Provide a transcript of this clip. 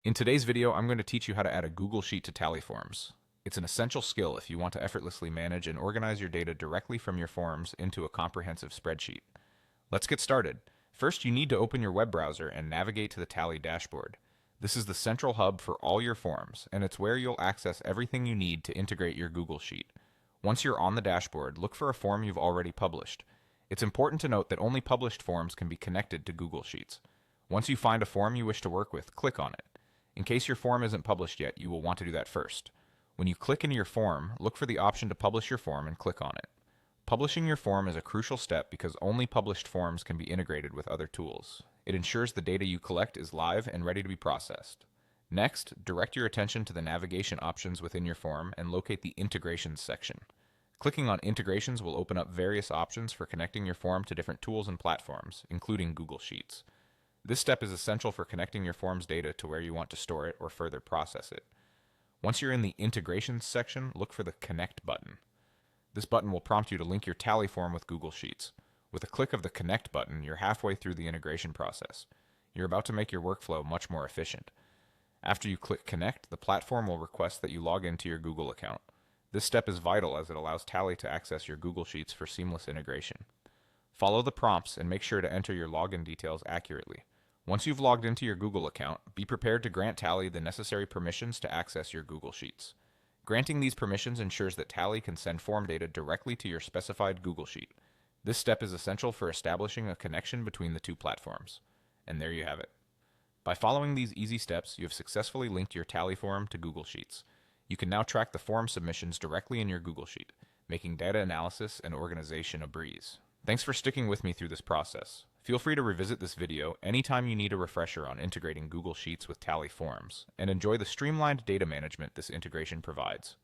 In today's video, I'm going to teach you how to add a Google Sheet to Tally Forms. It's an essential skill if you want to effortlessly manage and organize your data directly from your forms into a comprehensive spreadsheet. Let's get started. First, you need to open your web browser and navigate to the Tally dashboard. This is the central hub for all your forms, and it's where you'll access everything you need to integrate your Google Sheet. Once you're on the dashboard, look for a form you've already published. It's important to note that only published forms can be connected to Google Sheets. Once you find a form you wish to work with, click on it. In case your form isn't published yet, you will want to do that first. When you click into your form, look for the option to publish your form and click on it. Publishing your form is a crucial step because only published forms can be integrated with other tools. It ensures the data you collect is live and ready to be processed. Next, direct your attention to the navigation options within your form and locate the Integrations section. Clicking on Integrations will open up various options for connecting your form to different tools and platforms, including Google Sheets. This step is essential for connecting your form's data to where you want to store it or further process it. Once you're in the Integrations section, look for the Connect button. This button will prompt you to link your Tally form with Google Sheets. With a click of the Connect button, you're halfway through the integration process. You're about to make your workflow much more efficient. After you click Connect, the platform will request that you log into your Google account. This step is vital as it allows Tally to access your Google Sheets for seamless integration. Follow the prompts and make sure to enter your login details accurately. Once you've logged into your Google account, be prepared to grant Tally the necessary permissions to access your Google Sheets. Granting these permissions ensures that Tally can send form data directly to your specified Google Sheet. This step is essential for establishing a connection between the two platforms. And there you have it. By following these easy steps, you have successfully linked your Tally form to Google Sheets. You can now track the form submissions directly in your Google Sheet, making data analysis and organization a breeze. Thanks for sticking with me through this process. Feel free to revisit this video anytime you need a refresher on integrating Google Sheets with Tally Forms, and enjoy the streamlined data management this integration provides.